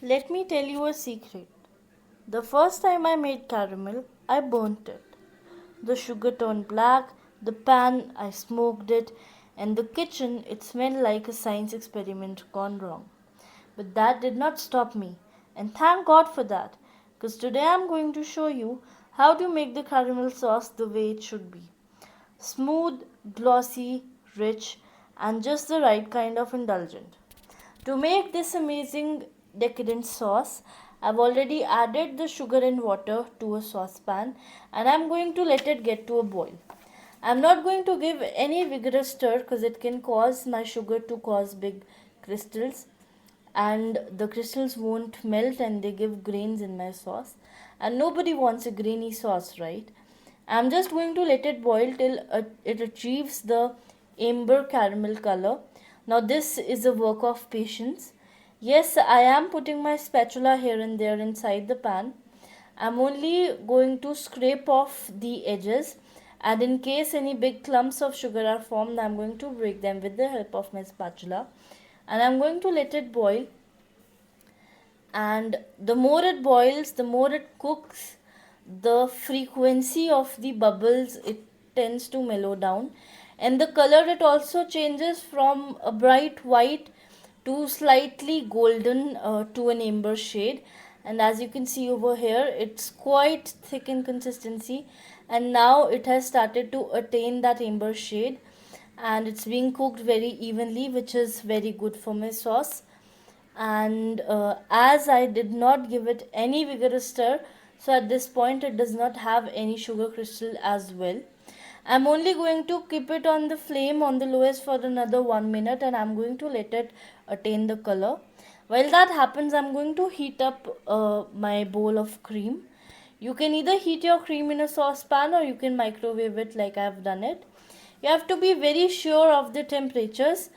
Let me tell you a secret. The first time I made caramel, I burnt it. The sugar turned black, the pan, I smoked it, and the kitchen, it smelled like a science experiment gone wrong. But that did not stop me, and thank God for that, because today I'm going to show you how to make the caramel sauce the way it should be. Smooth, glossy, rich, and just the right kind of indulgent. To make this amazing decadent sauce, I've already added the sugar and water to a saucepan and I'm going to let it get to a boil. I'm not going to give any vigorous stir because it can cause my sugar to cause big crystals and the crystals won't melt and they give grains in my sauce. And nobody wants a grainy sauce, right? I'm just going to let it boil till it achieves the amber caramel color. Now this is a work of patience. Yes, I am putting my spatula here and there inside the pan. I'm only going to scrape off the edges, and in case any big clumps of sugar are formed, I'm going to break them with the help of my spatula. And I'm going to let it boil, and the more it boils, the more it cooks, the frequency of the bubbles, it tends to mellow down, and the color, it also changes from a bright white to slightly golden to an amber shade. And as you can see over here, it's quite thick in consistency, and now it has started to attain that amber shade, and it's being cooked very evenly, which is very good for my sauce. And as I did not give it any vigorous stir, so at this point it does not have any sugar crystal as well. I'm only going to keep it on the flame on the lowest for another 1 minute, and I'm going to let it attain the color. While that happens, I'm going to heat up my bowl of cream. You can either heat your cream in a saucepan or you can microwave it like I've done it. You have to be very sure of the temperatures,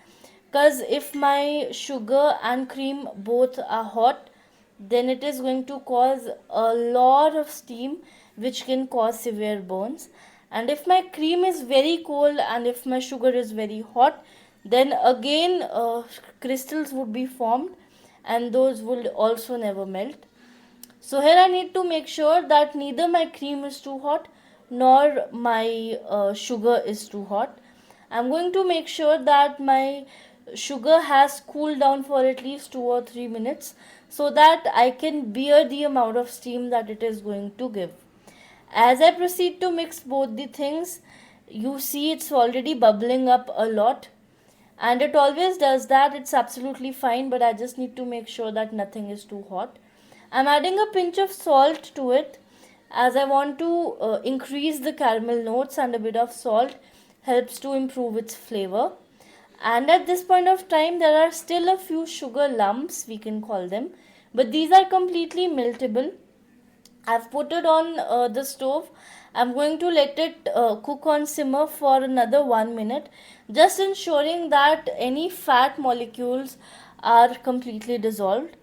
because if my sugar and cream both are hot, then it is going to cause a lot of steam which can cause severe burns. And if my cream is very cold and if my sugar is very hot, then again crystals would be formed and those would also never melt. So here I need to make sure that neither my cream is too hot nor my sugar is too hot. I'm going to make sure that my sugar has cooled down for at least 2 or 3 minutes so that I can bear the amount of steam that it is going to give. As I proceed to mix both the things, you see it's already bubbling up a lot, and it always does that. It's absolutely fine, but I just need to make sure that nothing is too hot. I'm adding a pinch of salt to it as I want to increase the caramel notes, and a bit of salt helps to improve its flavor. And at this point of time, there are still a few sugar lumps, we can call them, but these are completely meltable. I've put it on the stove. I'm going to let it cook on simmer for another 1 minute, just ensuring that any fat molecules are completely dissolved.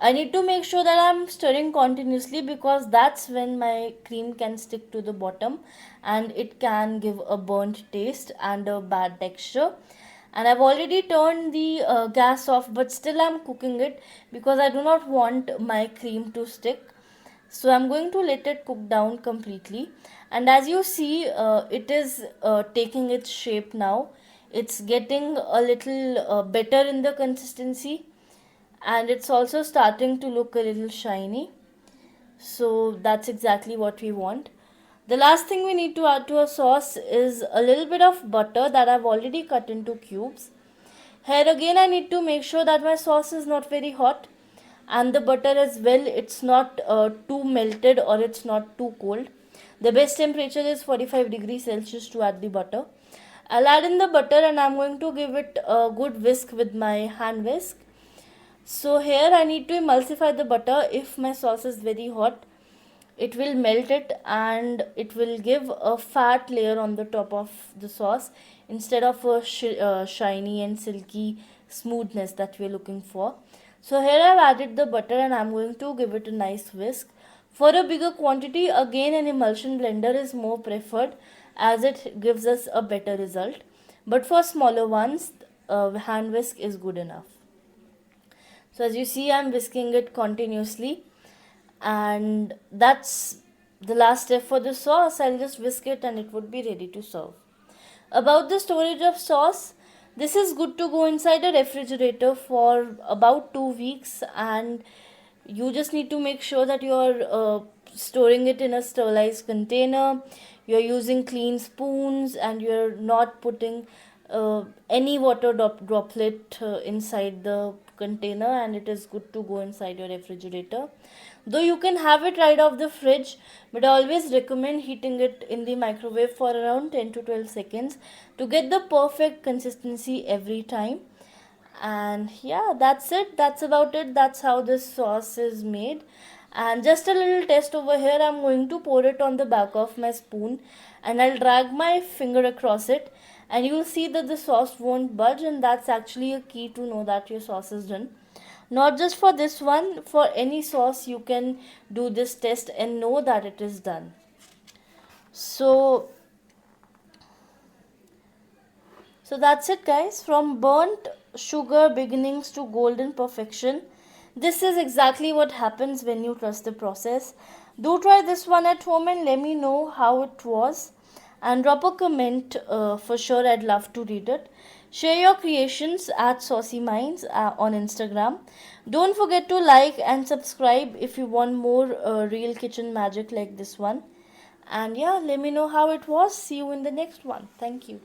I need to make sure that I'm stirring continuously, because that's when my cream can stick to the bottom and it can give a burnt taste and a bad texture. And I've already turned the gas off, but still I'm cooking it because I do not want my cream to stick. So I'm going to let it cook down completely, and as you see, it is taking its shape now. It's getting a little better in the consistency, and it's also starting to look a little shiny. So that's exactly what we want. The last thing we need to add to our sauce is a little bit of butter that I've already cut into cubes. Here again I need to make sure that my sauce is not very hot, and the butter as well, it's not too melted or it's not too cold. The best temperature is 45 degrees Celsius to add the butter. I'll add in the butter and I'm going to give it a good whisk with my hand whisk. So here I need to emulsify the butter. If my sauce is very hot, it will melt it and it will give a fat layer on the top of the sauce instead of a shiny and silky smoothness that we're looking for. So here I've added the butter and I'm going to give it a nice whisk. For a bigger quantity, again an emulsion blender is more preferred as it gives us a better result. But for smaller ones, hand whisk is good enough. So as you see, I'm whisking it continuously, and that's the last step for the sauce. I'll just whisk it and it would be ready to serve. About the storage of sauce, this is good to go inside a refrigerator for about 2 weeks, and you just need to make sure that you're storing it in a sterilized container, you're using clean spoons, and you're not putting any water droplet inside the container, and it is good to go inside your refrigerator. Though you can have it right off the fridge, but I always recommend heating it in the microwave for around 10 to 12 seconds to get the perfect consistency every time. And yeah, that's it. That's about it. That's how this sauce is made. And just a little test over here, I'm going to pour it on the back of my spoon, and I'll drag my finger across it, and you'll see that the sauce won't budge, and that's actually a key to know that your sauce is done. Not just for this one, for any sauce you can do this test and know that it is done. So that's it, guys. From burnt sugar beginnings to golden perfection. This is exactly what happens when you trust the process. Do try this one at home and let me know how it was. And drop a comment for sure. I'd love to read it. Share your creations at Saucyminds on Instagram. Don't forget to like and subscribe if you want more real kitchen magic like this one. And yeah, let me know how it was. See you in the next one. Thank you.